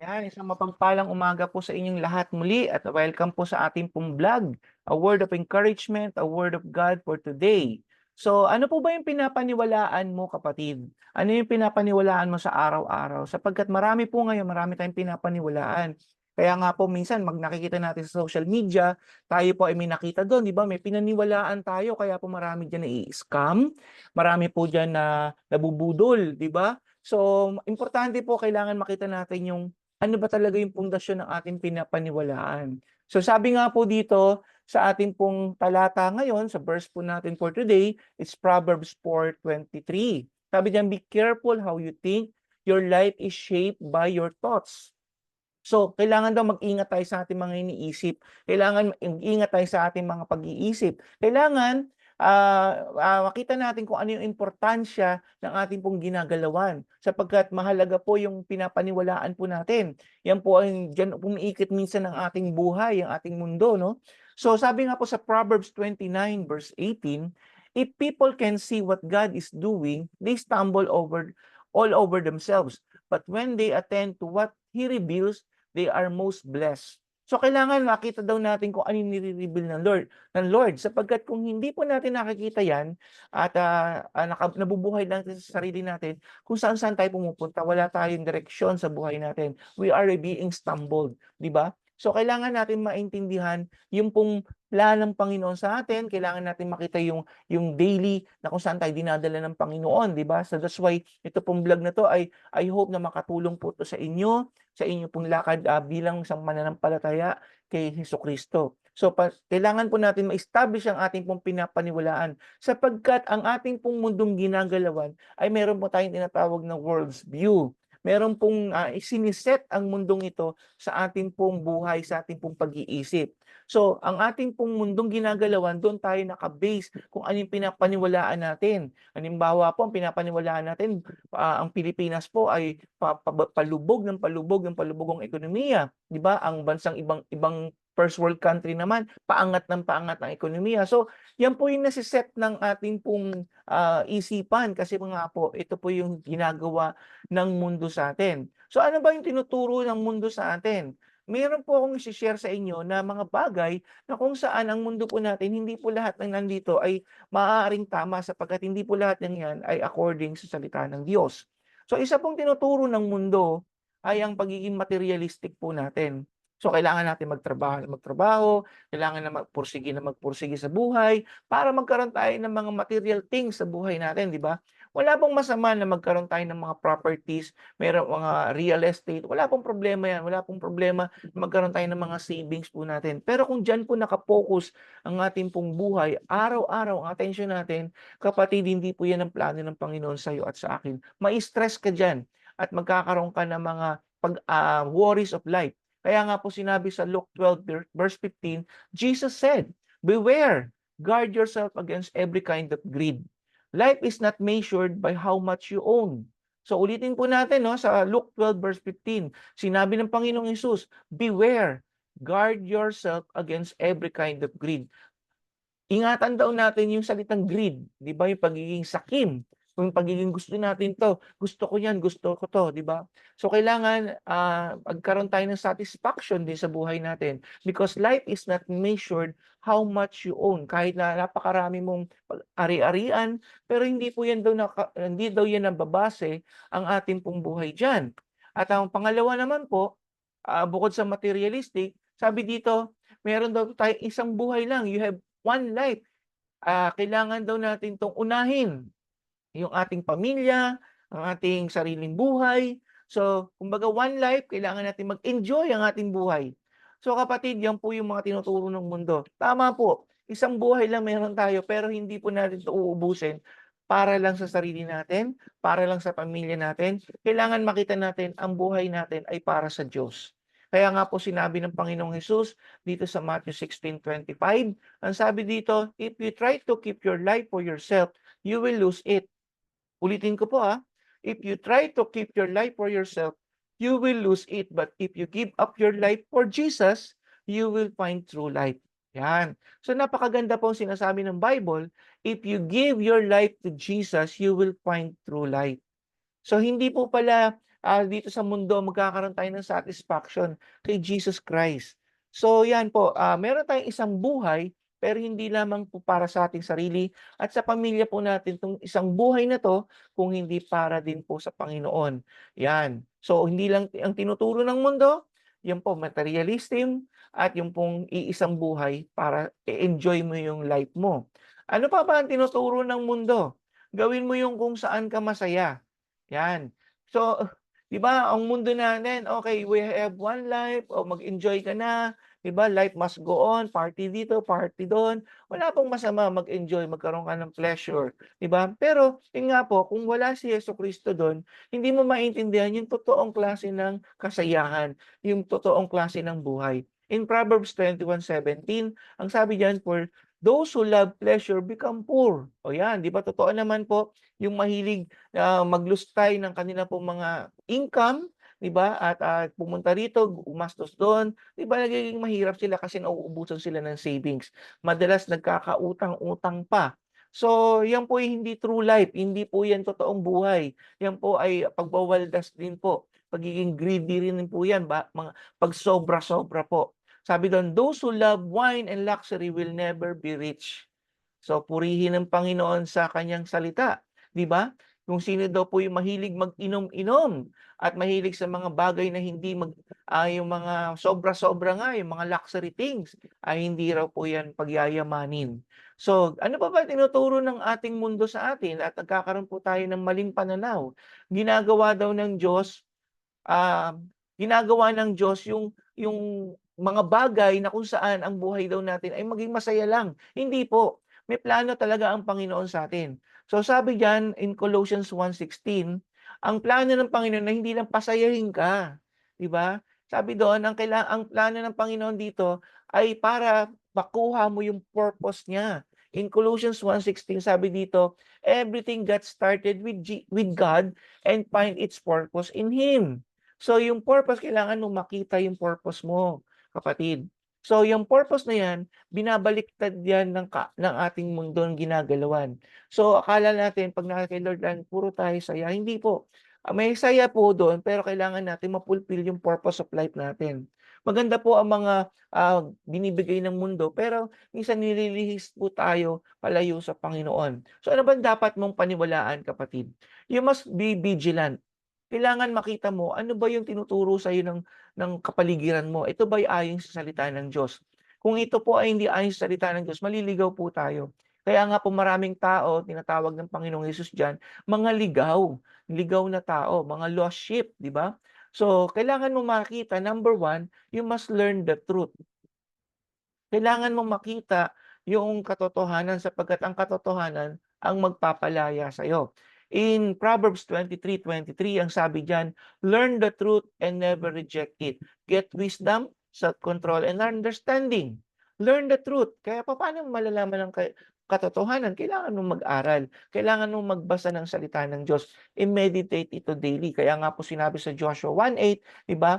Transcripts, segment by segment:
Yan, isang mapagpalang umaga po sa inyong lahat muli at welcome po sa ating pong vlog. A word of encouragement, a word of God for today. So, ano po ba yung pinapaniwalaan mo, kapatid? Ano yung pinapaniwalaan mo sa araw-araw? Sapagkat marami po ngayon, marami tayong pinapaniwalaan. Kaya nga po minsan, nakikita natin sa social media, tayo po ay may nakita doon, di ba? May pinaniwalaan tayo, kaya po marami dyan na i-scam, marami po dyan na nabubudol, di ba? So, importante po kailangan makita natin yung ano ba talaga yung pundasyon ng ating pinapaniwalaan. So sabi nga po dito sa ating pong talata ngayon, sa verse po natin for today, it's Proverbs 4:23. Sabi diyan, be careful how you think, your life is shaped by your thoughts. So, kailangan daw mag-ingat tayo sa ating mga iniisip. Kailangan mag-ingat tayo sa ating mga pag-iisip. Kailangan makita natin kung ano yung importansya ng ating pong ginagalawan. Sapagkat mahalaga po yung pinapaniwalaan po natin. Yan po ang dyan umiikot minsan ng ating buhay, ang ating mundo, no? So, sabi nga po sa Proverbs 29 verse 18, if people can see what God is doing, they stumble all over themselves. But when they attend to what He reveals, they are most blessed. So kailangan makita daw natin kung ano yung nire-reveal ng Lord, sapagkat kung hindi po natin nakikita yan at nabubuhay lang sa sarili natin, kung saan-saan tayo pumupunta, wala tayong direksyon sa buhay natin. We are being stumbled, di ba? So kailangan natin maintindihan yung pong plan ng Panginoon sa atin, kailangan natin makita yung daily na kung saan tayo dinadala ng Panginoon, di ba? So that's why ito pong vlog na to ay I hope na makatulong po to sa inyo, sa inyo pong lakad bilang isang mananampalataya kay Hesukristo. So kailangan po natin ma-establish ang ating pong pinapaniwalaan sapagkat ang ating pong mundong ginagalawan ay meron po tayong tinatawag na world's view. Meron pong isiniset ang mundong ito sa ating pong buhay, sa ating pong pag-iisip. So, ang ating pong mundong ginagalawan, doon tayo naka-base kung ano yung pinapaniwalaan natin. Halimbawa po, ang pinapaniwalaan natin, ang Pilipinas po ay palubog ng palubog ang ekonomiya, 'di ba? Ang bansang ibang ibang first world country naman, paangat ng paangat ang ekonomiya. So, yan po yung nase-set ng ating pong isipan kasi nga po ito po yung ginagawa ng mundo sa atin. So, ano ba yung tinuturo ng mundo sa atin? Meron po akong i-share sa inyo na mga bagay na kung saan ang mundo po natin, hindi po lahat ng nandito ay maaaring tama sapagkat hindi po lahat ng yan ay according sa salita ng Diyos. So isa pong tinuturo ng mundo ay ang pagiging materialistic po natin. So kailangan natin magtrabaho, kailangan na magpursige sa buhay para magkaroon tayo ng mga material things sa buhay natin, di ba? Wala pong masama na magkaroon tayo ng mga properties, mayroong mga real estate, wala pong problema yan, wala pong problema na magkaroon tayo ng mga savings po natin. Pero kung diyan po nakapokus ang ating pong buhay, araw-araw ang atensyon natin, kapatid, hindi po yan ang plano ng Panginoon sa iyo at sa akin. Mai-stress ka diyan at magkakaroon ka ng mga worries of life. Kaya nga po sinabi sa Luke 12 verse 15, Jesus said, beware, guard yourself against every kind of greed. Life is not measured by how much you own. So ulitin po natin, no, sa Luke 12 verse 15, sinabi ng Panginoong Hesus, beware, guard yourself against every kind of greed. Ingatan daw natin yung salitang greed, 'di ba? Yung pagiging sakim, yung pagiging gusto natin 'to, gusto ko 'yan, gusto ko 'to, 'di ba? So kailangan magkaroon tayo ng satisfaction din sa buhay natin because life is not measured how much you own. Kahit na napakarami mong ari-arian, pero hindi po 'yan daw hindi daw 'yan nababase ang ating pong buhay diyan. At ang pangalawa naman po, bukod sa materialistic, sabi dito, meron daw tayong isang buhay lang. You have one life. Kailangan daw natin 'tong unahin, yung ating pamilya, ang ating sariling buhay. So, kumbaga one life, kailangan natin mag-enjoy ang ating buhay. So kapatid, yan po yung mga tinuturo ng mundo. Tama po, isang buhay lang meron tayo pero hindi po natin 'to uubusin para lang sa sarili natin, para lang sa pamilya natin. Kailangan makita natin ang buhay natin ay para sa Diyos. Kaya nga po sinabi ng Panginoong Hesus dito sa Matthew 16:25, ang sabi dito, if you try to keep your life for yourself, you will lose it. Ulitin ko po, if you try to keep your life for yourself, you will lose it. But if you give up your life for Jesus, you will find true life. Yan. So napakaganda po ang sinasabi ng Bible, if you give your life to Jesus, you will find true life. So hindi po pala dito sa mundo, magkakaroon tayo ng satisfaction kay Jesus Christ. So yan po, meron tayong isang buhay, pero hindi lamang po para sa ating sarili at sa pamilya po natin 'tong isang buhay na 'to, kung hindi para din po sa Panginoon, yan. So hindi lang ang tinuturo ng mundo, yan po materialism at yung pong iisang buhay para i-enjoy mo yung life mo. Ano pa ba ang tinuturo ng mundo? Gawin mo yung kung saan ka masaya, yan. So, 'di ba ang mundo natin, okay, we have one life, o mag-enjoy ka na, 'di ba, life must go on, party dito, party do'n. Wala pong masama mag-enjoy, magkaroon ka ng pleasure, 'di ba? Pero yun nga po, kung wala si Jesucristo do'n, hindi mo maintindihan yung totoong klase ng kasayahan, yung totoong klase ng buhay. In Proverbs 21:17, ang sabi diyan, "For those who love pleasure become poor." O yan, 'di ba totoo naman po, yung mahilig maglustay ng kanila pong mga income, 'di ba? At pumunta rito, gumastos do'n, 'di ba nagiging mahirap sila kasi nauubusan sila ng savings. Madalas nagkakautang-utang pa. So, 'yan po ay hindi true life, hindi po 'yan totoong buhay. 'Yan po ay pagbawaldas din po, pagiging greedy rin po 'yan, mga 'pag sobra-sobra po. Sabi do'n, "Those who love wine and luxury will never be rich." So, purihin ang Panginoon sa kanyang salita, 'di ba? Kung sino daw po yung mahilig mag-inom-inom at mahilig sa mga bagay na hindi yung mga sobra-sobra nga, yung mga luxury things, ay hindi raw po 'yan pagyayamanin. So, ano pa ba tinuturo ng ating mundo sa atin at nagkakaroon po tayo ng maling pananaw? Ginagawa daw ng Diyos ginagawa ng Diyos yung mga bagay na kung saan ang buhay daw natin ay maging masaya lang. Hindi po. May plano talaga ang Panginoon sa atin. So sabi diyan in Colossians 1:16, ang plano ng Panginoon na hindi lang pasayahin ka, 'di ba? Sabi doon ang plano ng Panginoon dito ay para makuha mo yung purpose niya. In Colossians 1:16 sabi dito, everything got started with God and find its purpose in Him. So yung purpose, kailangan mong makita yung purpose mo, kapatid. So yung purpose na yan, binabaliktad yan ng ating mundong ginagalawan. So akala natin 'pag kay Lord lang puro tayo saya, hindi po. May saya po doon, pero kailangan natin ma-fulfill yung purpose of life natin. Maganda po ang mga, binibigay ng mundo, pero minsan nililihis po tayo palayo sa Panginoon. So ano bang dapat mong paniwalaan, kapatid? You must be vigilant. Kailangan makita mo ano ba yung tinuturo sa'yo ng kapaligiran mo. Ito ba'y ayon sa salita ng Diyos? Kung ito po ay hindi ayon sa salita ng Diyos, maliligaw po tayo. Kaya nga po maraming tao, tinatawag ng Panginoong Hesus diyan, mga ligaw na tao, mga lost sheep, 'di ba? So, kailangan mo makita, number one, you must learn the truth. Kailangan mong makita yung katotohanan sapagkat ang katotohanan ang magpapalaya sa'yo. In Proverbs 23:23 ang sabi diyan, "Learn the truth and never reject it. Get wisdom, self-control, and understanding." Learn the truth. Kaya paano mo malalaman ang katotohanan? Kailangan mong mag-aral. Kailangan mong magbasa ng salita ng Diyos. I-meditate ito daily. Kaya nga po sinabi sa Joshua 1:8, 'di ba?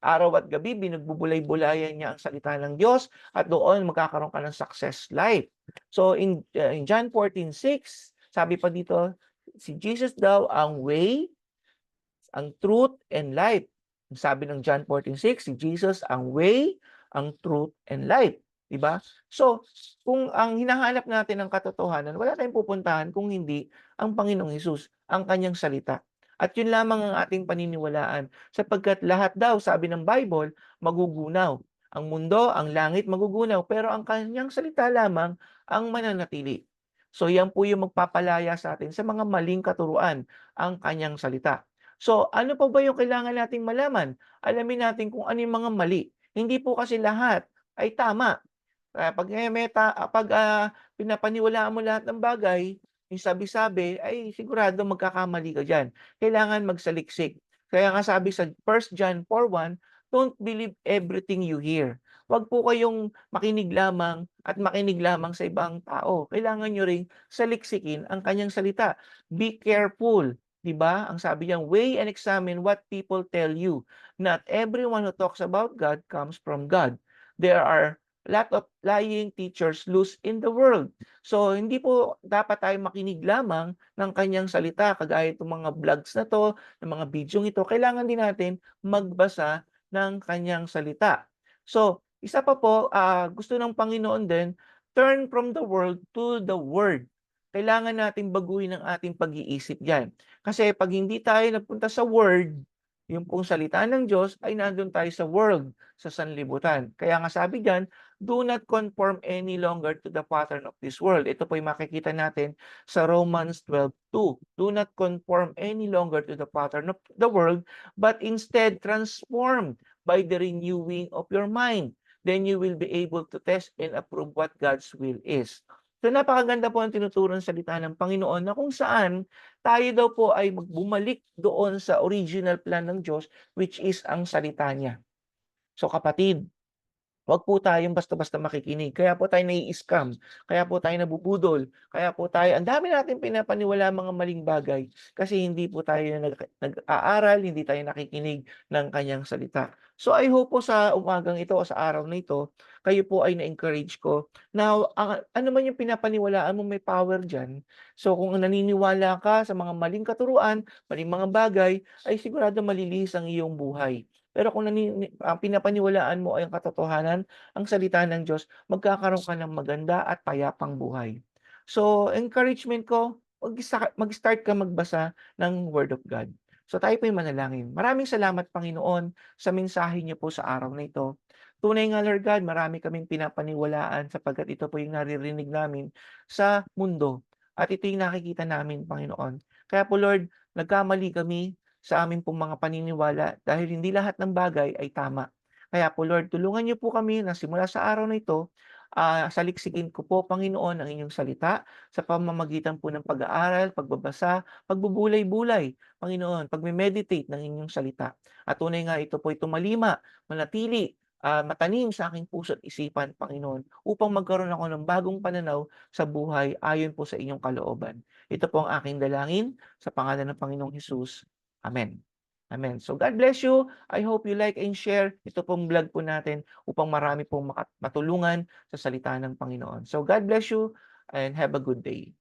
Araw at gabi binagbubulay-bulayan niya ang salita ng Diyos at doon magkakaroon ka ng success life. So in John 14:6, sabi pa dito, si Jesus daw ang way, ang truth, and life. Sabi ng John 14:6, si Jesus ang way, ang truth, and life. 'Di ba? So, kung ang hinahanap natin ng katotohanan, wala tayong pupuntahan kung hindi ang Panginoong Hesus, ang kanyang salita. At yun lamang ang ating paniniwalaan, sapagkat lahat daw, sabi ng Bible, magugunaw. Ang mundo, ang langit magugunaw, pero ang kanyang salita lamang ang mananatili. So yan po yung magpapalaya sa atin sa mga maling katuruan, ang kanyang salita. So ano pa ba yung kailangan nating malaman? Alamin natin kung ano yung mga mali. Hindi po kasi lahat ay tama. 'Pag pinapaniwalaan mo lahat ng bagay, yung sabi-sabi, ay sigurado magkakamali ka diyan. Kailangan magsaliksik. Kaya nga sabi sa 1 John 4:1, "Don't believe everything you hear." 'Wag po kayong makinig lamang at makinig lamang sa ibang tao. Kailangan niyo ring saliksikin ang kanyang salita. Be careful, 'di ba? Ang sabi diyan, "Weigh and examine what people tell you. Not everyone who talks about God comes from God. There are lot of lying teachers loose in the world. So, hindi po dapat tayo makinig lamang ng kanyang salita kagaya itong mga vlogs na 'to, ng mga bidyong ito. Kailangan din natin magbasa ng kanyang salita. So, isa pa po, gusto ng Panginoon din, turn from the world to the Word. Kailangan nating baguhin ang ating pag-iisip diyan. Kasi 'pag hindi tayo nagpunta sa Word, yung pong salita ng Diyos, ay nandun tayo sa world, sa sanlibutan. Kaya nga sabi diyan, do not conform any longer to the pattern of this world. Ito po yung makikita natin sa Romans 12:2. Do not conform any longer to the pattern of the world, but instead transformed by the renewing of your mind. Then you will be able to test and approve what God's will is. So napakaganda po ang tinuturo ng salita ng Panginoon na kung saan tayo daw po ay bumalik doon sa original plan ng Diyos, which is ang salita niya. So kapatid, wag po tayong basta-basta makikinig. Kaya po tayo nai-scam, kaya po tayo nabubudol, kaya po tayo ang dami nating pinapaniwalang mga maling bagay kasi hindi po tayo nag-aaral, hindi tayo nakikinig ng kanyang salita. So I hope po sa umagang ito o sa araw na ito, kayo po ay na-encourage ko na ano man yung pinapaniwalaan mo may power diyan. So kung naniniwala ka sa mga maling katuruan, maling mga bagay, ay sigurado malilihis ang iyong buhay. Pero kung ang pinapaniwalaan mo ay ang katotohanan, ang salita ng Diyos, magkakaroon ka ng maganda at payapang buhay. So, encouragement ko, mag-start ka magbasa ng Word of God. So, tayo po'y manalangin. Maraming salamat, Panginoon, sa mensahe niyo po sa araw na ito. Tunay nga, Lord God, marami kaming pinapaniwalaan sapagkat ito po yung naririnig namin sa mundo. At ito yung nakikita namin, Panginoon. Kaya po, Lord, nagkamali kami sa amin pong mga paniniwala dahil hindi lahat ng bagay ay tama. Kaya po Lord, tulungan niyo po kami na simula sa araw na ito, saliksikin ko po Panginoon ang inyong salita sa pamamagitan po ng pag-aaral, pagbabasa, pagbubulay-bulay, Panginoon, pagme-meditate ng inyong salita. At tunay nga ito po ay tumalima, manatili, matanim sa aking puso at isipan, Panginoon, upang magkaroon ako ng bagong pananaw sa buhay ayon po sa inyong kalooban. Ito po ang aking dalangin sa pangalan ng Panginoong Hesus. Amen. Amen. So God bless you. I hope you like and share ito pong vlog po natin upang marami pong matulungan sa salita ng Panginoon. So God bless you and have a good day.